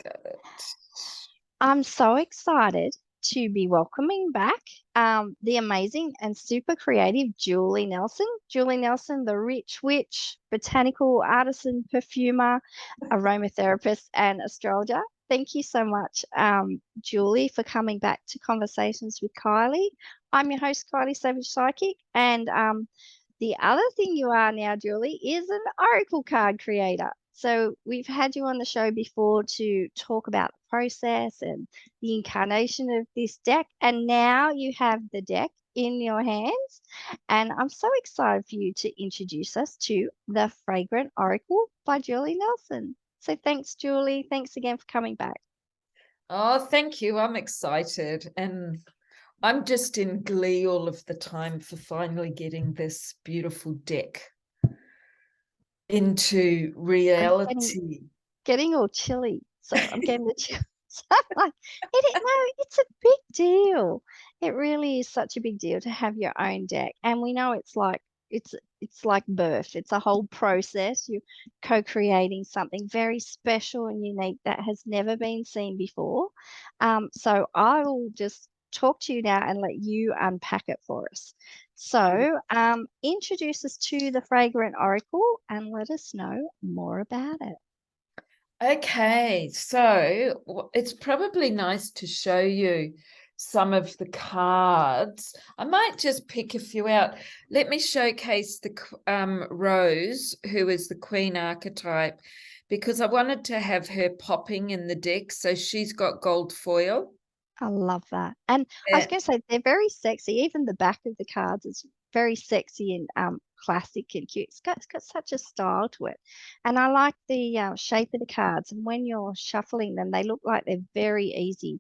got it. I'm so excited to be welcoming back the amazing and super creative Julie Nelson. Julie Nelson, the rich witch, botanical artisan perfumer, aromatherapist, and astrologer. Thank you so much, Julie, for coming back to Conversations with Kylie. I'm your host, Kylie Savage Psychic, and the other thing you are now, Julie, is an oracle card creator. So we've had you on the show before to talk about the process and the incarnation of this deck, and now you have the deck in your hands. And I'm so excited for you to introduce us to the Fragrant Oracle by Julie Nelson. So thanks, Julie. Thanks again for coming back. Oh, thank you. I'm excited. And I'm just in glee all of the time for finally getting this beautiful deck into I'm getting reality. getting all chilly. So I'm getting the chills. Like, no, it's a big deal. It really is such a big deal to have your own deck. And we know it's like birth. It's a whole process. You're co-creating something very special and unique that has never been seen before. So I will just talk to you now and let you unpack it for us. So, introduce us to the Fragrant Oracle and let us know more about it. Okay, so it's probably nice to show you some of the cards. I might just pick a few out. Let me showcase the Rose, who is the Queen archetype, because I wanted to have her popping in the deck. So she's got gold foil. I love that. And I was Yeah. going to say they're very sexy. Even the back of the cards is very sexy and classic and cute. It's got such a style to it. And I like the shape of the cards. And when you're shuffling them, they look like they're very easy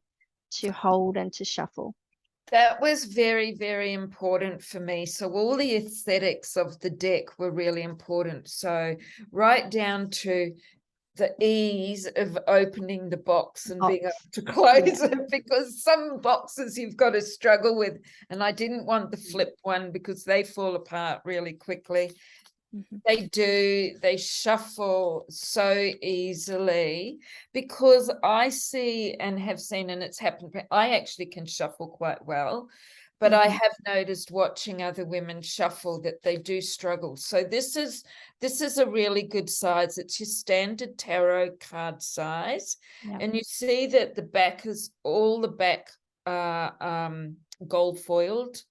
to hold and to shuffle. That was very, very important for me. So all the aesthetics of the deck were really important. So right down to the ease of opening the box and being able Box. to Yeah. close it, because some boxes you've got to struggle with, and I didn't want the Mm. flip one because they fall apart really quickly. Mhm. They shuffle so easily, because I see and have seen, and it's happened, I actually can shuffle quite well, but I Mhm. have noticed watching other women shuffle that they do struggle. So this is a really good size. It's your standard tarot card size. Yeah. And you see that the back is all the back gold foiled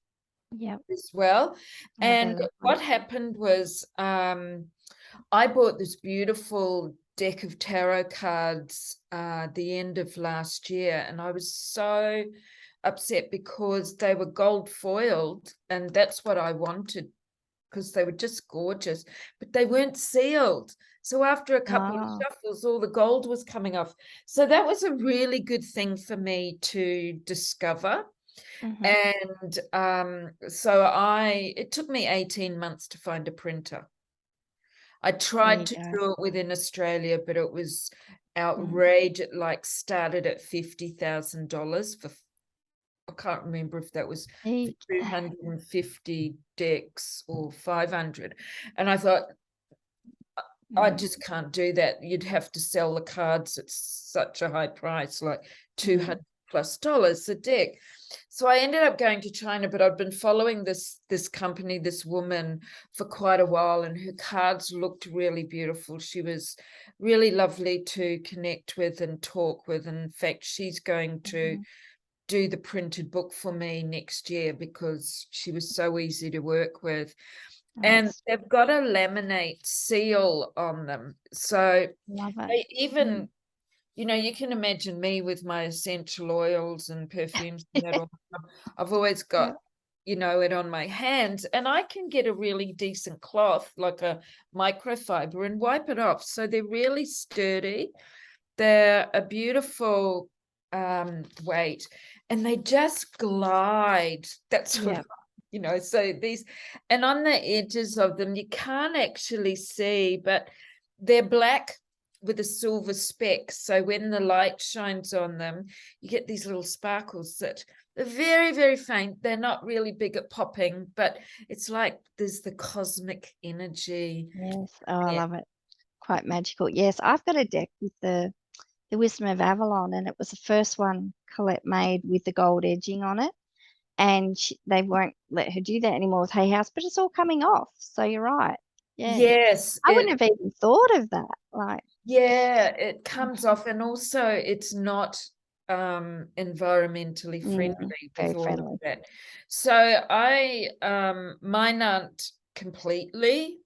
Yeah. as well. Oh, they're And lovely. what happened was I bought this beautiful deck of tarot cards the end of last year, and I was so upset because they were gold foiled, and that's what I wanted, because they were just gorgeous, but they weren't sealed. So after a couple of Oh. shuffles, all the gold was coming off. So that was a really good thing for me to discover. Mhm. And it took me 18 months to find a printer. I There tried you to go. do it within Australia, but it was Mm. outrageous. It like started at $50,000 for, I can't remember if that was for Eek. 250 decks or 500. And I thought, I Mm. just can't do that. You'd have to sell the cards at such a high price, like Mm. $200+ a deck. So I ended up going to China, but I've been following this company, this woman, for quite a while, and her cards looked really beautiful. She was really lovely to connect with and talk with. And in fact, she's going to Mhm. do the printed book for me next year because she was so easy to work with. Oh, And it's they've got a laminate seal on them. So love it. they Mm. even, you can imagine me with my essential oils and perfumes and that all. I've always Yeah. got, it on my hands, and I can get a really decent cloth, like a microfiber, and wipe it off. So they're really sturdy. They're a beautiful weight, and they just glide. That's what, Yeah. so these, and on the edges of them, you can't actually see, but they're black with a silver speck. So when the light shines on them, you get these little sparkles that are very, very faint. They're not really big at popping, but it's like there's the cosmic energy. Yes. Oh, I Yeah. love it. Quite magical. Yes, I've got a deck with the the Wisdom of Avalon, and it was the first one Colette made with the gold edging on it. And they won't let her do that anymore with Hay House, but it's all coming off. So you're right. Yeah. Yes, I wouldn't have even thought of that. Like, yeah, it comes off, and also it's not environmentally friendly very with all of friendly. that. So I mine aren't completely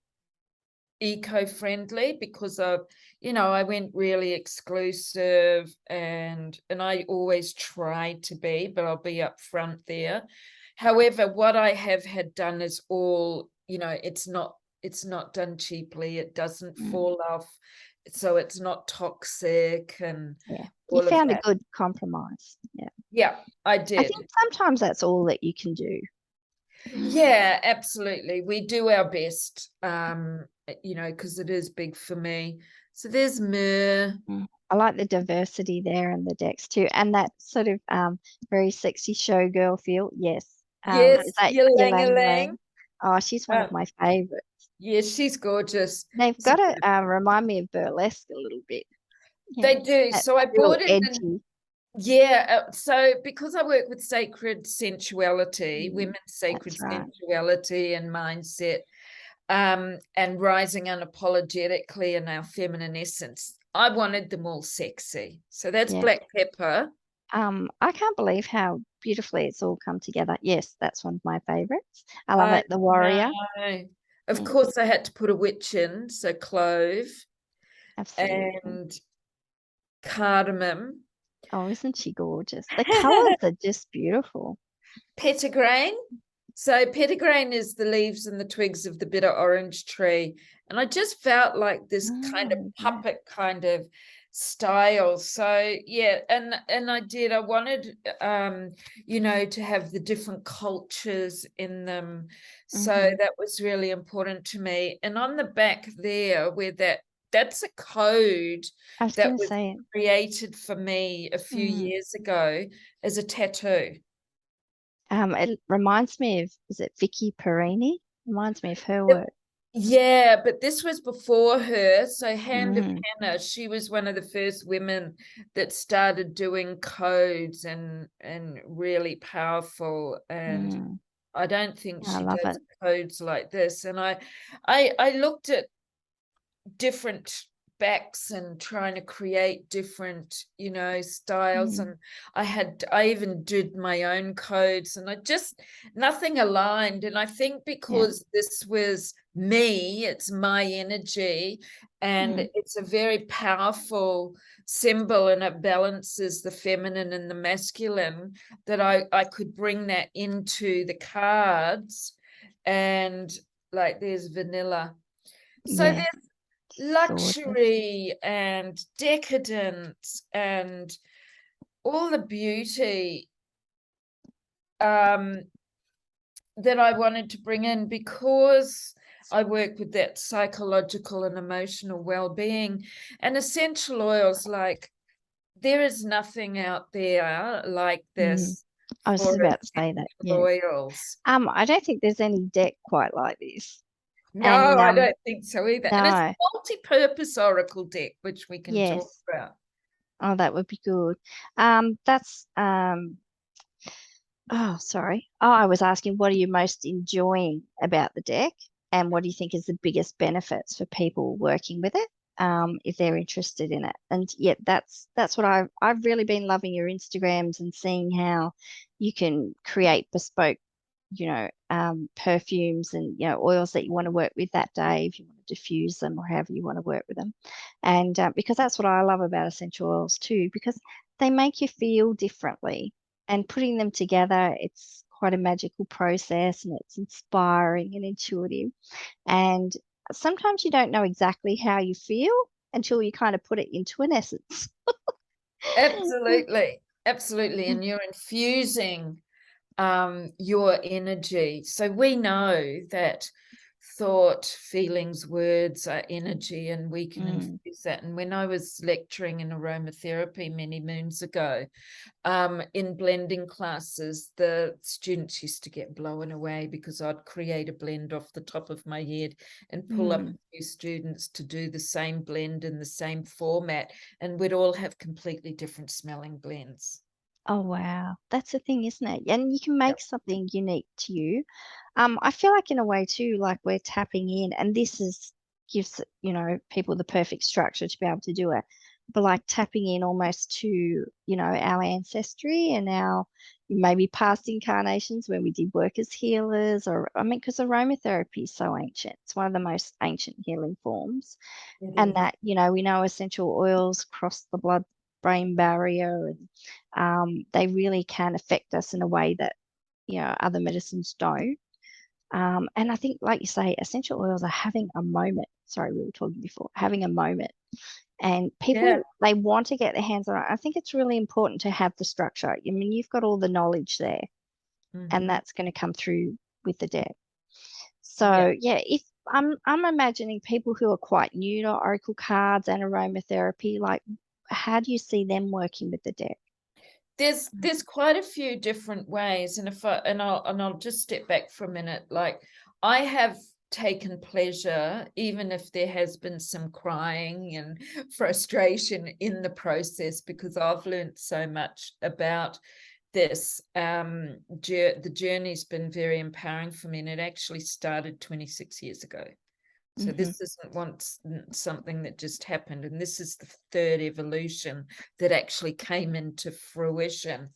eco-friendly because of, I went really exclusive, and I always try to be, but I'll be upfront there. However, what I have had done is all, it's not done cheaply. It doesn't fall off, so it's not toxic and Yeah. You all of found a that. good compromise. Yeah. Yeah, I I did. think sometimes that's all that you can do. Yeah, absolutely. We do our best, because it is big for me. So there's myrrh. I like the diversity there in the decks too, and that sort of very sexy showgirl feel. Yes. Is Yes, that ylang Ylang ylang. Lang? Oh, she's one of my favorites. Yes, she's gorgeous. They've got to remind me of burlesque a little bit. They Yeah, do. that So I real bought in, edgy. so because I work with sacred sensuality, women's sacred That's right. sensuality and mindset, and rising unapologetically in our feminine essence, I wanted them all sexy. So that's Yeah. black pepper. I can't believe how beautifully it's all come together. Yes, that's one of my favorites. I love I it. The warrior. know. Of Mm, course, I had to put a witch in, so clove absolutely. and cardamom, Oh, isn't she gorgeous? The colors are just beautiful. petitgrain. So petitgrain is the leaves and the twigs of the bitter orange tree. And I just felt like this kind of Yeah. puppet kind of style. So yeah, and I wanted to have the different cultures in them. So that was really important to me. And on the back there, where that's a code I was that going to was say, created for me a few years ago as a tattoo. it reminds me of, is it Vicky Perini? Reminds me of her work. Yeah, but this was before her. So Hand of Mm, Hannah, she was one of the first women that started doing codes and really powerful. And mm, I don't think I she love does it. codes like this. And I looked at different backs and trying to create different styles, and I even did my own codes, and I just nothing aligned. And I think Yeah. because this was me, it's my energy, and Mm, it's a very powerful symbol, and it balances the feminine and the masculine, that I could bring that into the cards. And like there's vanilla, so yeah. there's Gorgeous. luxury and decadence and all the beauty that I wanted to bring in, because I work with that psychological and emotional well-being. And essential oils, like there is nothing out there like Mm. this I was for just about to say that. essential Yeah. oils. I don't think there's any deck quite like this. No, And I don't think so either. And it's a no, multi-purpose oracle deck, which we can talk yes. about. Oh, that would be good. That's oh, sorry. Oh, I was asking, what are you most enjoying about the deck, and what do you think is the biggest benefits for people working with it, if they're interested in it? And yeah, that's what I've really been loving your Instagrams and seeing how you can create bespoke, perfumes and oils that you want to work with that day, if you want to diffuse them or however you want to work with them. And because that's what I love about essential oils too, because they make you feel differently, and putting them together, it's quite a magical process, and it's inspiring and intuitive. And sometimes you don't know exactly how you feel until you kind of put it into an essence. Absolutely. Absolutely. And you're infusing your energy. So we know that thought, feelings, words are energy, and we can Mm. infuse that. And when I was lecturing in aromatherapy many moons ago, in blending classes, the students used to get blown away because I'd create a blend off the top of my head and pull up a Mm. few students to do the same blend in the same format, and we'd all have completely different smelling blends. Oh, wow. That's the thing, isn't it? And you can Yep. make something unique to you. I feel like in a way too, like we're tapping in, and this is gives, people the perfect structure to be able to do it. But like tapping in almost to, our ancestry and our maybe past incarnations when we did work as healers, or I mean, because aromatherapy is so ancient. It's one of the most ancient healing forms. It And is. that, we know essential oils cross the blood-brain barrier, and they really can affect us in a way that, other medicines don't. And I think, like you say, essential oils are having a moment. Sorry, we were talking before, having a moment. And Yeah. people, they want to get their hands on it. I think it's really important to have the structure. I mean, you've got all the knowledge there, and Mhm. that's going to come through with the deck. Yeah. So yeah, if I'm imagining people who are quite new to oracle cards and aromatherapy, like how do you see them working with the deck? There's quite a few different ways, and I'll just step back for a minute. Like, I have taken pleasure, even if there has been some crying and frustration in the process, because I've learned so much about this. The journey's been very empowering for me, and it actually started 26 years ago. So Hmm. this isn't once something that just happened, and this is the third evolution that actually came into fruition.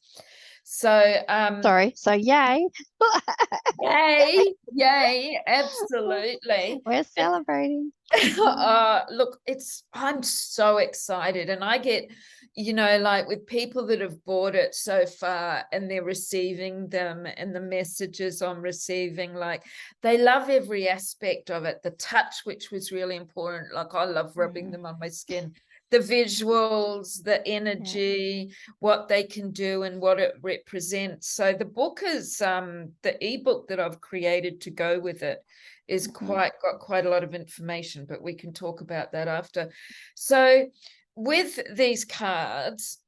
So Sorry. So yay, yay, yay, absolutely. we're And celebrating. look, I'm so excited, and I get, like with people that have bought it so far and they're receiving them, and the messages I'm receiving, like they love every aspect of it. The touch, which was really important, like I love rubbing Mm, them on my skin. The visuals, the yeah. energy, what they can do and what it represents. So the book is the ebook that I've created to go with it is Hmm. got quite a lot of information, but we can talk about that after. So with these cards,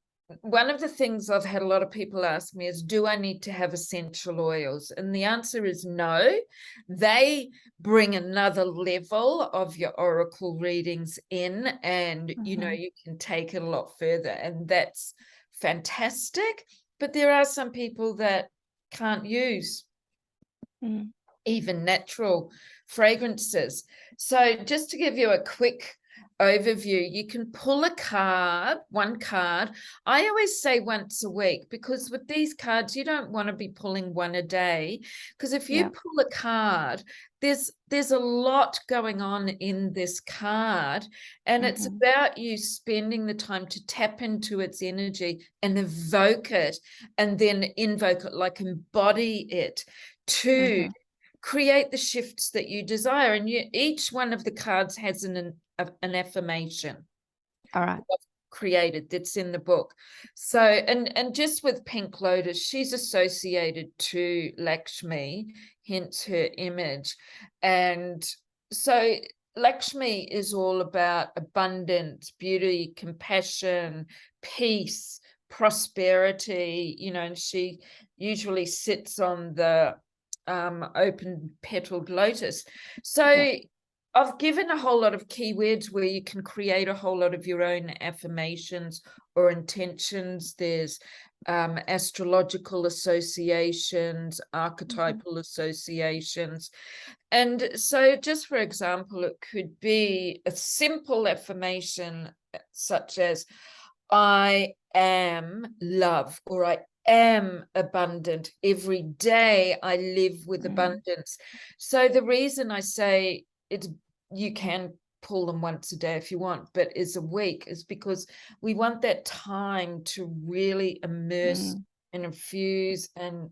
one of the things I've had a lot of people ask me is, do I need to have essential oils? And the answer is no. They bring another level of your oracle readings in, and Hmm. you can take it a lot further, and that's fantastic. But there are some people that can't use Mm. even natural fragrances. So just to give you a quick overview, you can pull one card. I always say once a week, because with these cards, you don't want to be pulling one a day, because if you Yeah. pull a card, there's a lot going on in this card, and it's Hmm. about you spending the time to tap into its energy and evoke it, and then invoke it, like embody it, to Hmm. create the shifts that you desire. And each one of the cards has an affirmation All right. created that's in the book. So, and just with Pink Lotus, she's associated to Lakshmi, hence her image. And so Lakshmi is all about abundance, beauty, compassion, peace, prosperity, and she usually sits on the open petaled lotus. Yeah. So I've given a whole lot of keywords where you can create a whole lot of your own affirmations or intentions. There's astrological associations, Hmm. archetypal associations. And so, just for example, it could be a simple affirmation such as, I am love, or I am abundant. Every day I live with Mm. abundance. So the reason I say it's, you can pull them once a day if you want, but is a week, is because we want that time to really immerse Mm. and infuse and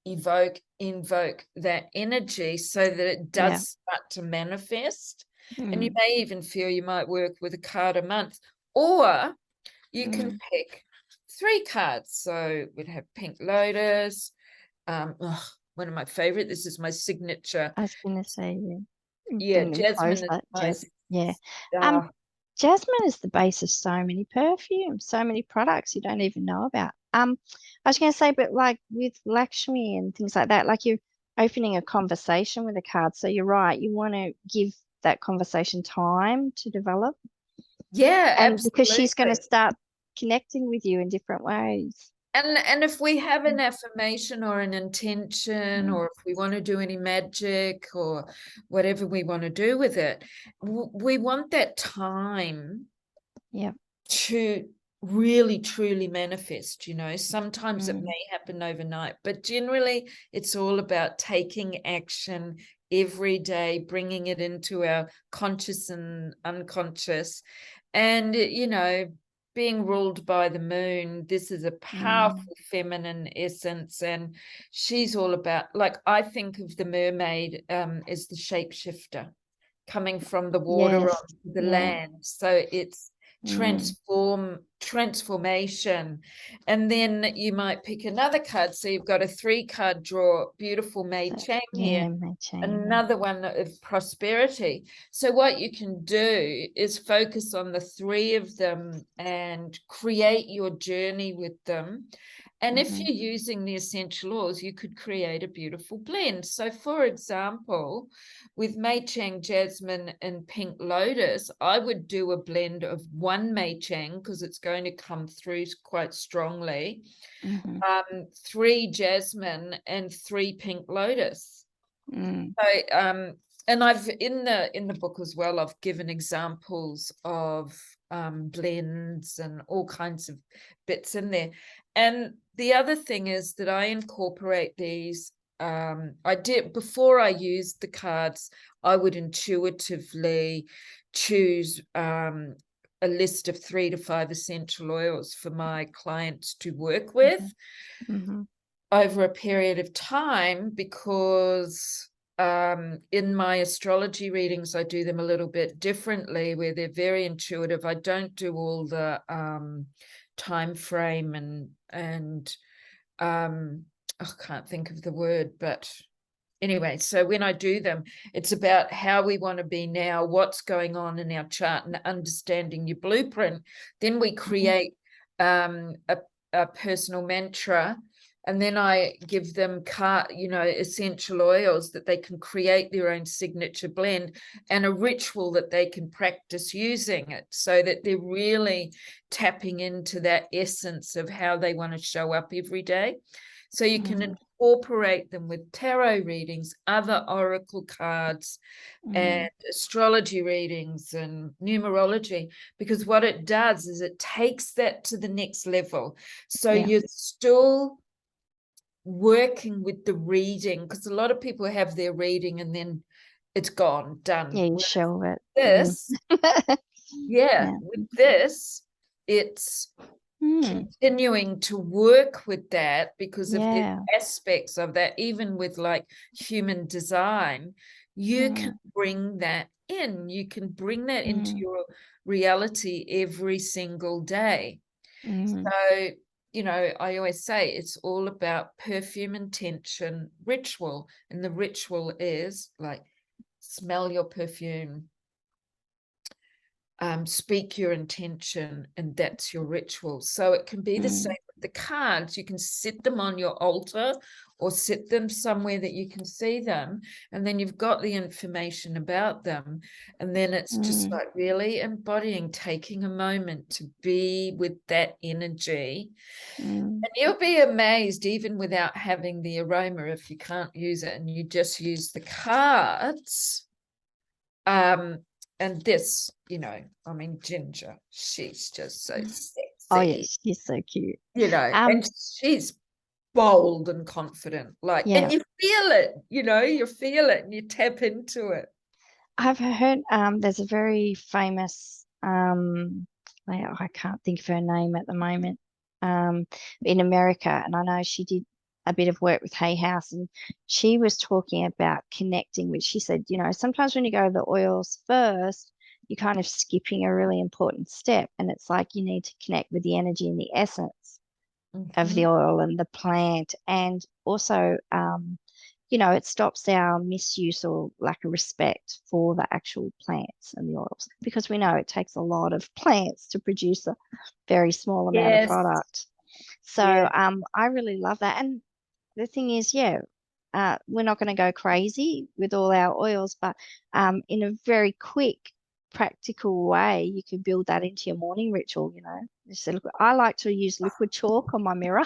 invoke that energy, so that it Yeah. does start to manifest. And you Mm. may even feel you might work with a card a month, or you can Mm. pick 3 cards. So we'd have Pink Lotus, one of my favorite. This is my signature. I was gonna say, yeah. Yeah, bring them jasmine is closer. nice. Yeah. Uh, Jasmine is the base of so many perfumes, so many products you don't even know about. I was going to say, but like with Lakshmi and things like that, like you're opening a conversation with a card. So you're right, you want to give that conversation time to develop, yeah, and because she's going to absolutely. start connecting with you in different ways. And if we have an affirmation or an intention, Mm, or if we want to do any magic or whatever we want to do with it, we want that time yeah. to really truly manifest. Sometimes it Mm, may happen overnight, but generally it's all about taking action every day, bringing it into our conscious and unconscious, and being ruled by the moon. This is a mm, powerful feminine essence, and she's all about, like, I think of the mermaid as the shapeshifter coming from the water yes. onto the Yeah. land. So it's Mm, transformation. And then you might pick another card. So you've got a 3-card draw, beautiful Mei so, Chang here, yeah, matching. Yeah. another one of prosperity. So what you can do is focus on the 3 of them and create your journey with them. And if Mm-hmm. you're using the essential oils, you could create a beautiful blend. So for example, with Mei Chang Jasmine and Pink Lotus, I would do a blend of 1 Mei Chang because it's going to come through quite strongly, Mm-hmm. 3 Jasmine and 3 Pink Lotus. Mm, So, and I've in the book as well, I've given examples of blends and all kinds of bits in there. And the other thing is that I incorporate these. I did before I used the cards, I would intuitively choose a list of 3 to 5 essential oils for my clients to work with mhm, mhm, over a period of time, because in my astrology readings I do them a little bit differently, where they're very intuitive. I don't do all the time frame and I can't think of the word, but anyway, so when I do them, it's about how we want to be now, what's going on in our chart, and understanding your blueprint. Then we mhm, create a personal mantra, and then I give them essential oils that they can create their own signature blend, and a ritual that they can practice using it, so that they're really tapping into that essence of how they want to show up every day. So you can mhm, incorporate them with tarot readings, other oracle cards, and mm, astrology readings and numerology, because what it does is it takes that to the next level. So yeah, you're still working with the reading, because a lot of people have their reading and then it's gone, done. yeah, you Whereas show it. Mm. this, yeah, Yeah. with this, it's Mm, continuing to work with that, because of the yeah. aspects of that, even with like human design, you can Mm, bring that in. You can bring that into mm, your reality every single day. mm, So, I always say it's all about perfume, intention, ritual. And the ritual is like, smell your perfume, speak your intention, and that's your ritual. So it can be the same mm, with the cards. You can sit them on your altar or sit them somewhere that you can see them, and then you've got the information about them. And then it's just mm, like really embodying, taking a moment to be with that energy. mm, And you'll be amazed, even without having the aroma, if you can't use it and you just use the cards. um, and this, I mean, Ginger, she's just so mm. Oh sexy, yes, she's so cute. and she's bold and confident, like, and Yeah, you feel it, you feel it and you tap into it. I've heard there's a very famous I can't think of her name at the moment in America, and I know she did a bit of work with Hay House, and she was talking about connecting, which she said, sometimes when you go the oils first, you're kind of skipping a really important step, and it's like you need to connect with the energy and the essence of Mhm. the oil and the plant, and also it stops our misuse or lack of respect for the actual plants and the oils, because we know it takes a lot of plants to produce a very small amount of Yes. product. So Yeah. I really love that. And the thing is, we're not going to go crazy with all our oils, but in a very quick, practical way, you can build that into your morning ritual. I like to use liquid chalk on my mirror.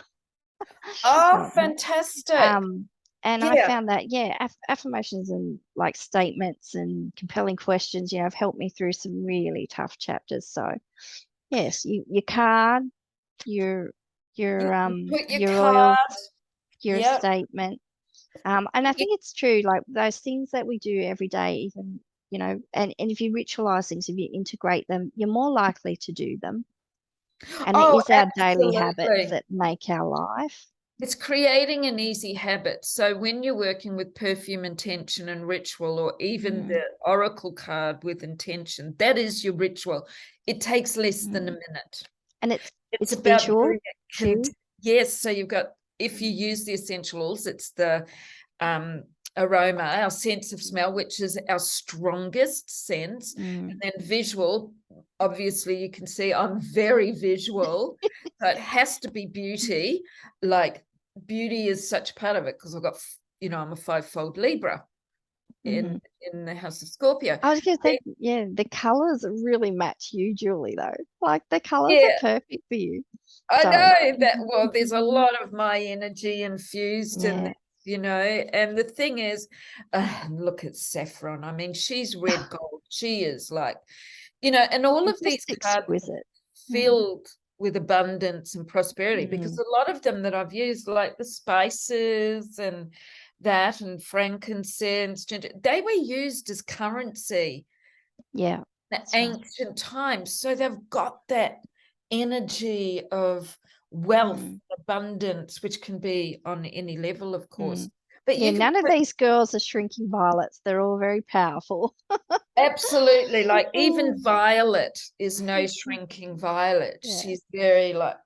Oh, Well, fantastic. um, and I Yeah. found that, affirmations and like statements and compelling questions, have helped me through some really tough chapters. So yes, your card, your You your put your your card. oils, your Yeah. statement. And I think it's true, like those things that we do every day, even, and if you ritualize things, if you integrate them, you're more likely to do them. And it Oh, is our daily habits absolutely. that make our life. It's creating an easy habit. So when you're working with perfume intention and ritual, or even Mm, the oracle card with intention, that is your ritual. It takes less than a mm. minute. And It's it's about visual doing it. too. Yes, so you've got, if you use the essential oils, it's the um, aroma, our sense of smell, which is our strongest sense, Mm, and then visual. Obviously, you can see I'm very visual, so it has to be beauty. Like beauty is such part of it because I've got, I'm a fivefold Libra in hmm in the house of Scorpio. I was going to say, the colors really match you, Julie, though. Like the colors are Yeah, perfect for you. I So, know that. Well, there's a lot of my energy infused in yeah. this, and the thing is, look at Saffron. I mean, she's red gold. She is like, and all of It's these just cards are exquisite. Mm, filled with abundance and prosperity, because mm, a lot of them that I've used, like the spices and that, and frankincense, ginger, they were used as currency yeah, the that's right. ancient times. So they've got that energy of wealth, Mm, abundance, which can be on any level, of course. mm. But Yeah, you can none of put these girls are shrinking violets. They're all very powerful. absolutely, like even Mm, Violet is no shrinking Violet. yeah. She's very like,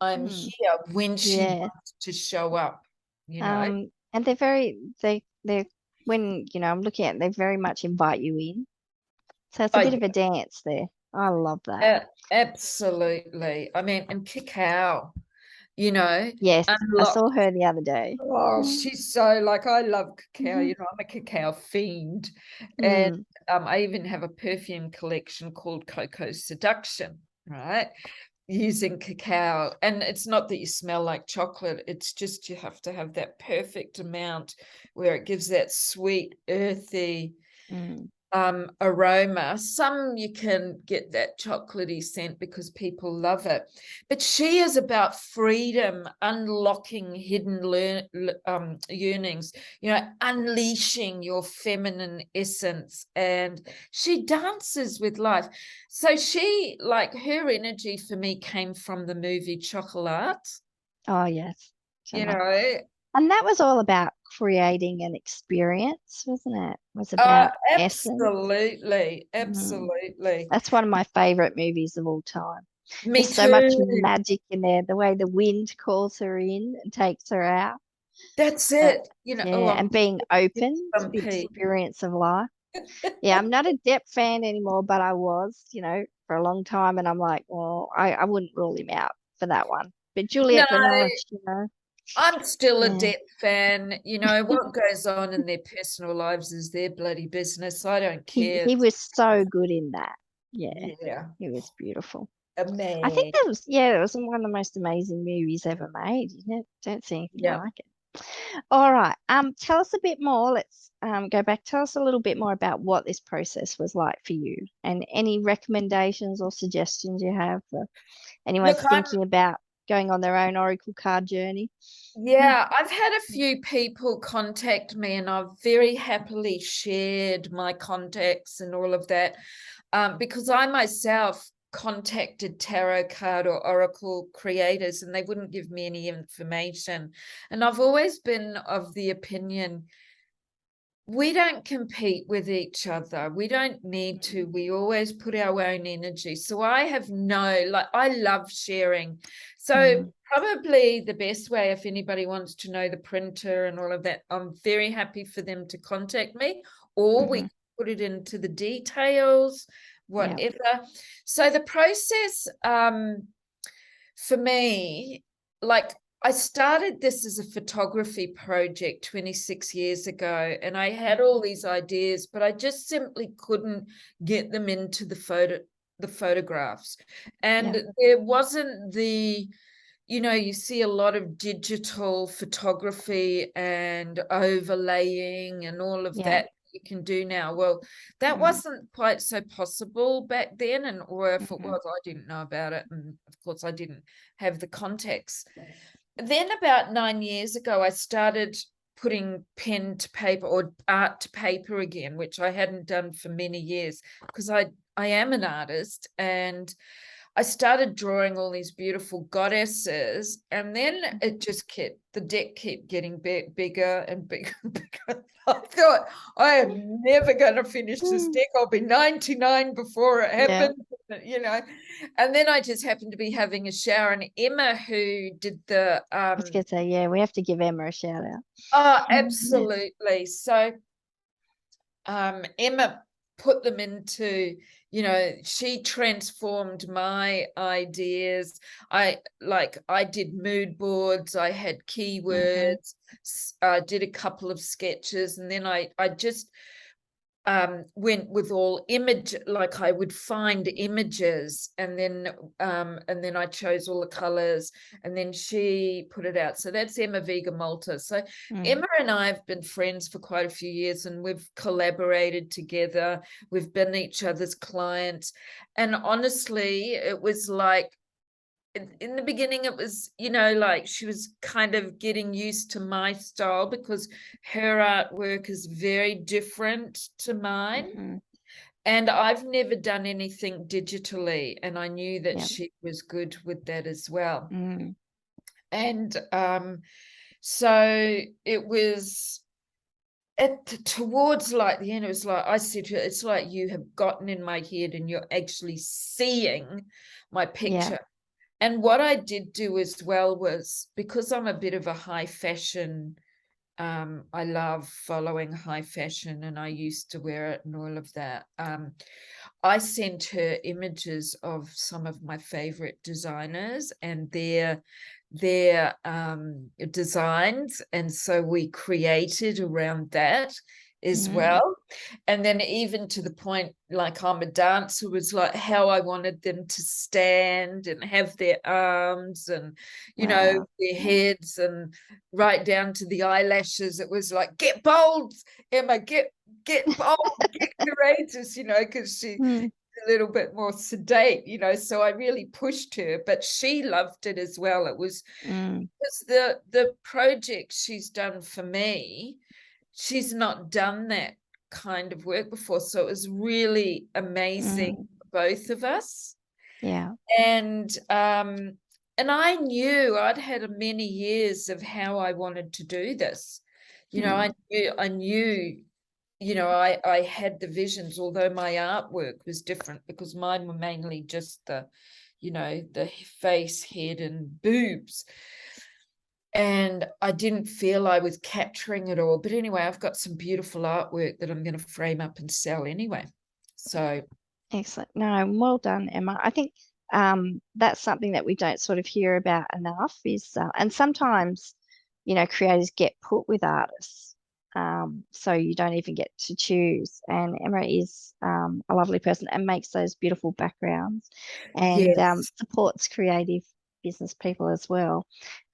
I'm Mm, here when she yeah. wants to show up. And they're when, I'm looking at, they very much invite you in. So it's a Oh, bit of a dance there. I love that. yeah, absolutely. I mean, and cacao, you know, Yes, I unlock. saw her the other day. Oh, she's so like, I love cacao. Mm-hmm. I'm a cacao fiend, and Mm, I even have a perfume collection called Cocoa Seduction, right? Using cacao, and it's not that you smell like chocolate. It's just you have to have that perfect amount where it gives that sweet, earthy mm, aroma. Some you can get that chocolatey scent because people love it, but she is about freedom, unlocking hidden yearnings, unleashing your feminine essence, and she dances with life. So she, like, her energy for me came from the movie Chocolat. oh, yes. you So, know and that was all about creating an experience, wasn't it? It was about essence. Absolutely, Mm. absolutely. That's one of my favorite movies of all time. Me There's so much too. magic in there, the way the wind calls her in and takes her out. That's Uh, it. Oh, yeah, and being I'm open to the grumpy. experience of life. Yeah, I'm not a Depp fan anymore, but I was, for a long time. And I'm like, well, I wouldn't rule him out for that one. But No, Juliette Binoche, I'm still a yeah, Depp fan. What goes on in their personal lives is their bloody business. I don't care. he was so good in that. Yeah, Yeah, he was beautiful. a I think man. that was one of the most amazing movies ever made. Don't see anything Yeah. like it. All right. Tell us a bit more. Let's go back. Tell us a little bit more about what this process was like for you, and any recommendations or suggestions you have for anyone Look, thinking about going on their own Oracle card journey. I've had a few people contact me, and I've very happily shared my contacts and all of that, because I myself contacted tarot card or oracle creators, and they wouldn't give me any information. And I've always been of the opinion, we don't compete with each other. We don't need to. We always put our own energy. So I have I love sharing. So probably the best way, if anybody wants to know the printer and all of that, I'm very happy for them to contact me, or we can put it into the details, whatever. So the process, for me, like, I started this as a photography project 26 years ago, and I had all these ideas, but I just simply couldn't get them into the photographs. And there wasn't you see a lot of digital photography and overlaying and all of that you can do now. Well, that wasn't quite so possible back then, or if it was, I didn't know about it, and of course I didn't have the context. Then about 9 years ago, I started putting pen to paper or art to paper again, which I hadn't done for many years, because I am an artist, and I started drawing all these beautiful goddesses, and then the deck kept getting bigger and bigger and bigger. I thought, I am never going to finish this deck. I'll be 99 before it happens, And then I just happened to be having a shower, and Emma, who did the I was going to say, we have to give Emma a shout out. Oh, absolutely. So Emma put them into, she transformed my ideas. I did mood boards, I had keywords, I did a couple of sketches, and then I just went with all image, like I would find images, and then I chose all the colors, and then she put it out. So that's Emma Veiga-Malta. So Emma and I have been friends for quite a few years, and we've collaborated together. We've been each other's clients, and honestly, it was like, in the beginning, it was, like she was kind of getting used to my style, because her artwork is very different to mine. And I've never done anything digitally, and I knew that she was good with that as well. And so it was towards like the end, it was like, I said to her, it's like you have gotten in my head and you're actually seeing my picture. And what I did do as well was, because I'm a bit of a high fashion, I love following high fashion, and I used to wear it and all of that. I sent her images of some of my favorite designers and their designs, and so we created around that as well. And then even to the point, like, I'm a dancer, was like how I wanted them to stand and have their arms and their heads, and right down to the eyelashes. It was like, get bold, Emma, get bold, get courageous, because she's a little bit more sedate, so I really pushed her, but she loved it as well. It was because the project she's done for me, she's not done that kind of work before, so it was really amazing for both of us. And I knew I'd had many years of how I wanted to do this. I knew I had the visions, although my artwork was different, because mine were mainly just the face, head, and boobs. And I didn't feel I was capturing it all. But anyway, I've got some beautiful artwork that I'm going to frame up and sell anyway. So excellent. No, well done, Emma. I think that's something that we don't sort of hear about enough is, and sometimes, creators get put with artists. So you don't even get to choose. And Emma is a lovely person and makes those beautiful backgrounds, and supports creative business people as well.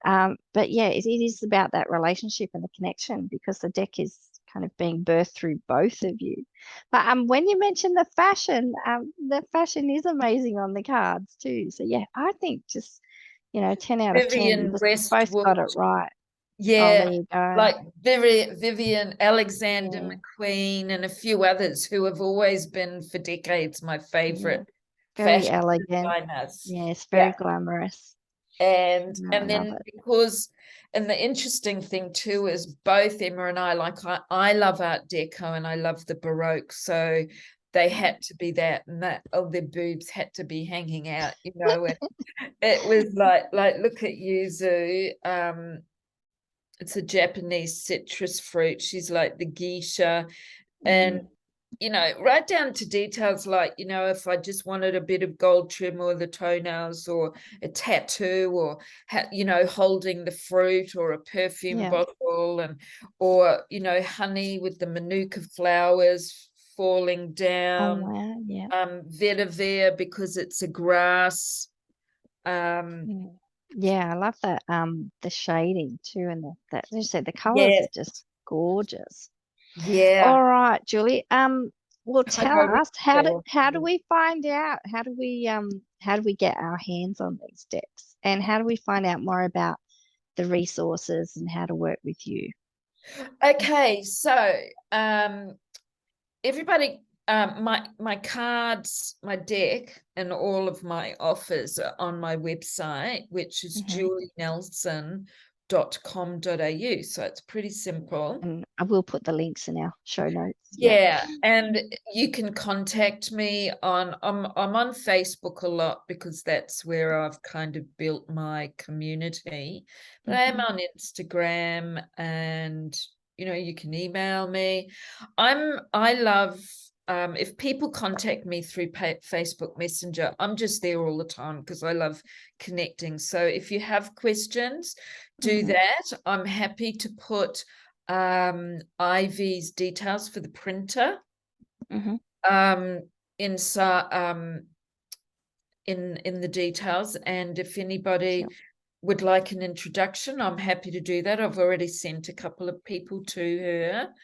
But yeah, it is about that relationship and the connection, because the deck is kind of being birthed through both of you. But when you mentioned the fashion is amazing on the cards too. So yeah, I think just 10 out of 10. Vivian Both got it right. Yeah, there you go. like Vivian, Alexander McQueen, and a few others who have always been for decades my favorite Very fashion elegant. designers. Yes, very glamorous. And I and love then it. because, and the interesting thing too is both Emma and I, like I love Art Deco and I love the Baroque, so they had to be that, and that, oh, their boobs had to be hanging out, you know. And it was like look at yuzu. It's a Japanese citrus fruit. She's like the geisha, and Mm, you know, right down to details like, you know, if I just wanted a bit of gold trim or the toenails or a tattoo or, you know, holding the fruit or a perfume yeah. bottle, and, or, you know, honey with the manuka flowers falling Oh down, wow. Yeah. vetiver because it's a grass. Um, Mm. Yeah, I love that. The shading too, and that, as you said, the colors yeah, are just gorgeous. yeah. All right, Julie. Well, I tell hope us how do so. we find out? How do we get our hands on these decks? And how do we find out more about the resources and how to work with you? Okay, so everybody, my cards, my deck, and all of my offers are on my website, which is Hmm. julienelson.com.au. So it's pretty simple. And I will put the links in our show notes. Yeah. Yeah, and you can contact me on, I'm on Facebook a lot because that's where I've kind of built my community. But I am Hmm. on Instagram, and you know, you can email me. I love, if people contact me through Facebook Messenger, I'm just there all the time because I love connecting. So if you have questions, do Hmm. that. I'm happy to put Ivy's details for the printer Hmm. um inside, in the details, and if anybody Sure. would like an introduction, I'm happy to do that. I've already sent a couple of people to her.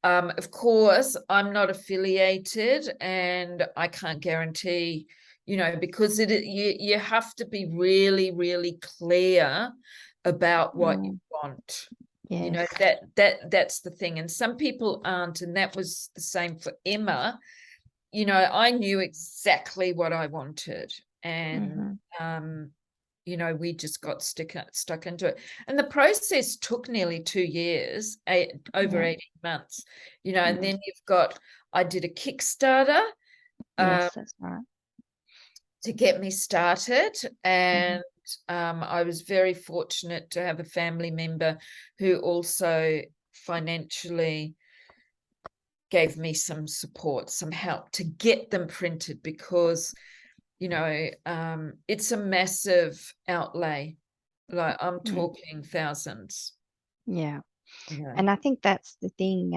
Of course, I'm not affiliated and I can't guarantee, you know, because you have to be really, really clear about what you Mm, want. You know, yes. that's the thing. And some people aren't, and that was the same for Emma. You know, I knew exactly what I wanted, and Hmm. um, you know, we just got stuck into it. And the process took nearly 2 years, over Yeah. 18 months, you know, and Mm, then you've got, I did a Kickstarter um, yes, that's right. to get me started. Hmm. And I was very fortunate to have a family member who also financially gave me some support, some help to get them printed, because you know, it's a massive outlay. Like I'm Mm, talking thousands, yeah. you know. And I think that's the thing,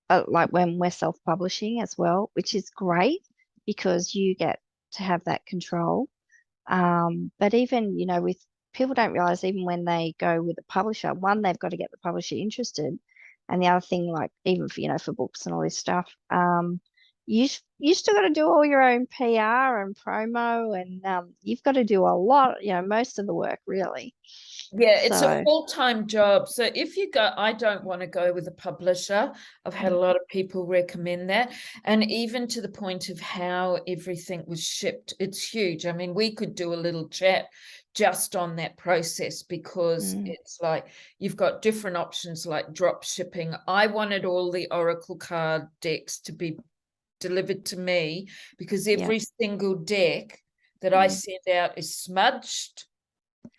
like when we're self-publishing as well, which is great because you get to have that control. But even, with people don't realize even when they go with a publisher, one, they've got to get the publisher interested. And the other thing, like even for, for books and all this stuff, you still got to do all your own PR and promo, and you've got to do a lot, most of the work really. Yeah, it's a So, full-time job. So if you go, I don't want to go with a publisher. I've had a lot of people recommend that. And even to the point of how everything was shipped, it's huge. I mean, we could do a little chat just on that process, because mm, it's like you've got different options like drop shipping. I wanted all the Oracle card decks to be delivered to me, because yeah. every single deck that I Mm. send out is smudged.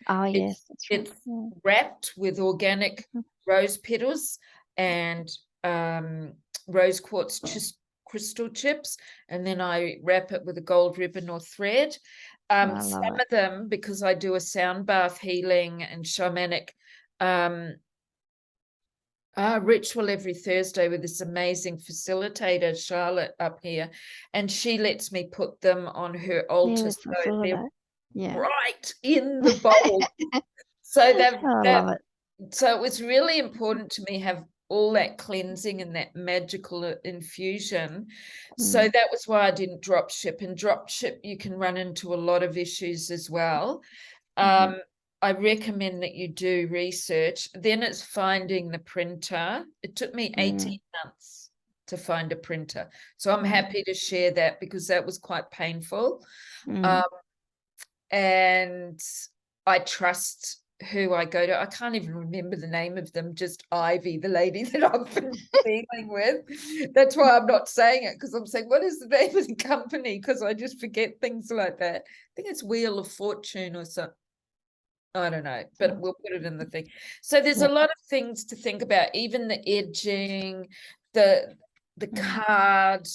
Oh, It's yes, that's right. it's Yeah. wrapped with organic Mhm. rose petals and rose quartz crystal chips, and then I wrap it with a gold ribbon or thread. I love Some it. of them, because I do a sound bath healing and shamanic um, ritual every Thursday with this amazing facilitator, Charlotte, up here, and she lets me put them on her altar, Yes, so I saw they're that. Yeah. right in the bowl. So I that love it. so it was really important to me have all that cleansing and that magical infusion. So Mm, that was why I didn't drop ship. And drop ship, you can run into a lot of issues as well. hmm. I recommend that you do research. Then it's finding the printer. It took me 18 Mm, months to find a printer. So I'm mm, happy to share that because that was quite painful. Um, mm, and I trust who I go to. I can't even remember the name of them, just Ivy, the lady that I've been dealing with. That's why I'm not saying it, because I'm saying, what is the name of the company? Because I just forget things like that. I think it's Wheel of Fortune or something. I don't know, but we'll put it in the thing. So there's a lot of things to think about, even the edging, the card,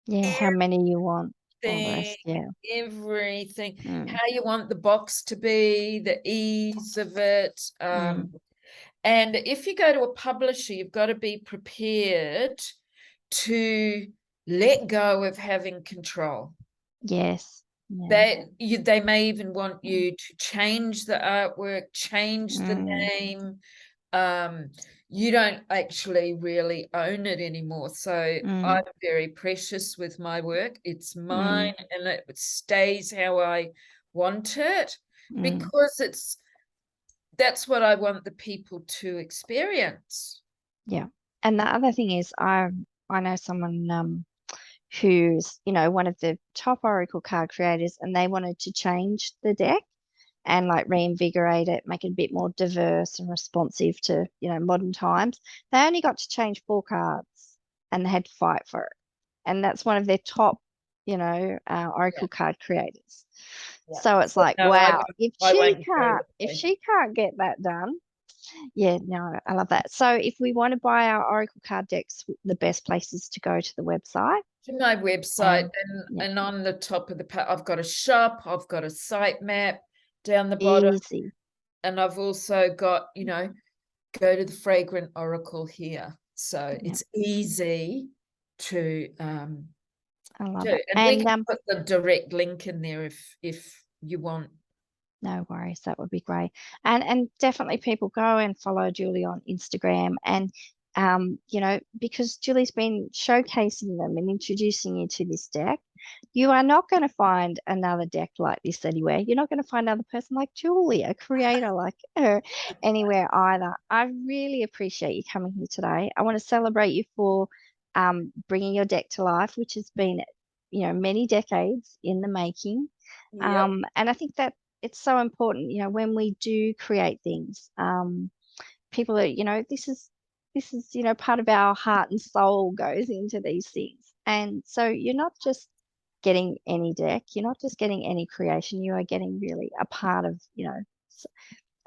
Yeah, how many you want, all the thing, rest, yeah. everything, how you want the box to be, the ease of it. And if you go to a publisher, you've got to be prepared to let go of having control. Yes. Yeah. They may even want you to change the artwork, change the name. You don't actually really own it anymore. So I'm very precious with my work. It's mine, and it stays how I want it, because that's what I want the people to experience. Yeah. And the other thing is I know someone who's, one of the top Oracle card creators, and they wanted to change the deck and like reinvigorate it, make it a bit more diverse and responsive to, modern times. They only got to change 4 cards and they had to fight for it. And that's one of their top, Oracle card creators. Yeah. So it's like, No, wow, I won't go that if way. she can't get that done, yeah, no, I love that. So if we want to buy our Oracle card decks, the best place is to go to the website. To my website, Yeah, and on the top of I've got a shop, I've got a site map down the bottom, easy. and I've also got, go to the Fragrant Oracle here. So Yeah, it's easy to I love do. it. And we And can put the direct link in there if you want. no worries, that would be great. And definitely people go and follow Julie on Instagram, and because Julie's been showcasing them and introducing you to this deck, you are not going to find another deck like this anywhere. You're not going to find another person like Julie, a creator like her, anywhere either. I really appreciate you coming here today. I want to celebrate you for bringing your deck to life, which has been, many decades in the making. Yep. And I think that it's so important, when we do create things, people are, this is, part of our heart and soul goes into these things. And so you're not just getting any deck, you're not just getting any creation, you are getting really a part of,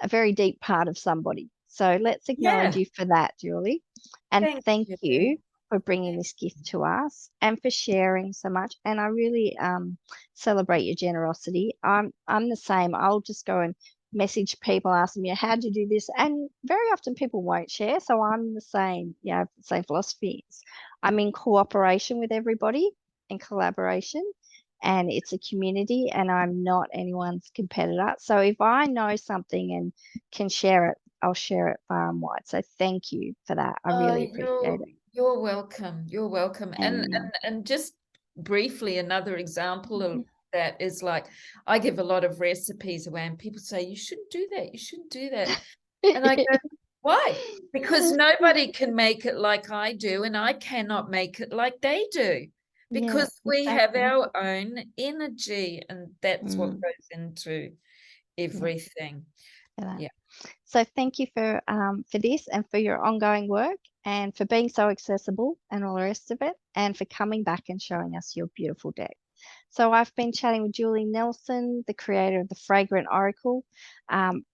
a very deep part of somebody. So let's acknowledge Yeah. you for that, Julie. And Thank thank you. you for bringing this gift to us and for sharing so much. And I really celebrate your generosity. I'm the same. I'll just go and message people, ask them, how do you do this? And very often people won't share. So I'm the same, the same philosophy. I'm in cooperation with everybody and collaboration. And it's a community, and I'm not anyone's competitor. So if I know something and can share it, I'll share it far and wide. So thank you for that. I Oh, really appreciate it. you're welcome. You're welcome. And And and just briefly, another example of that is, like, I give a lot of recipes away, and people say, you shouldn't do that. You shouldn't do that. And I go, why? Because nobody can make it like I do, and I cannot make it like they do, yeah, because we have exactly. our own energy, and that's what Mm, goes into yeah, everything. for that. Yeah. So thank you for this and for your ongoing work and for being so accessible and all the rest of it, and for coming back and showing us your beautiful deck. So I've been chatting with Julie Nelson, the creator of the Fragrant Oracle.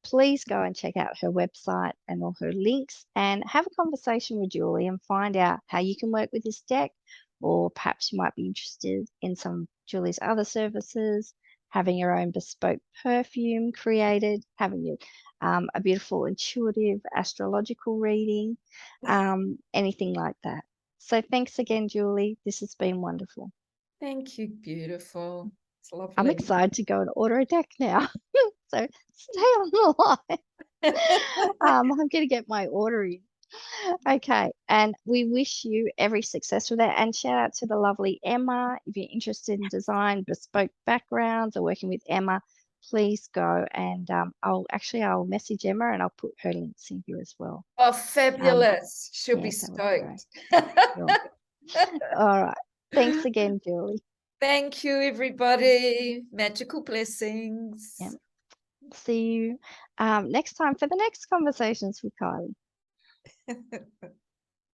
Please go and check out her website and all her links and have a conversation with Julie and find out how you can work with this deck, or perhaps you might be interested in some of Julie's other services, having your own bespoke perfume created, having your a beautiful intuitive astrological reading, anything like that. So thanks again, Julie. This has been wonderful. Thank you. Beautiful. It's I'm lovely. excited to go and order a deck now. So stay on the line. I'm going to get my order in. Okay. And we wish you every success with that. And shout out to the lovely Emma. If you're interested in design, bespoke backgrounds, or working with Emma, please go and I'll message Emma and I'll put her links in here as well. Oh, Um, fabulous. She'll be yeah, that would be great. stoked. Sure. All right. Thanks again, Julie. Thank you, everybody. Magical blessings. Yeah. See you next time for the next conversations with Kylie.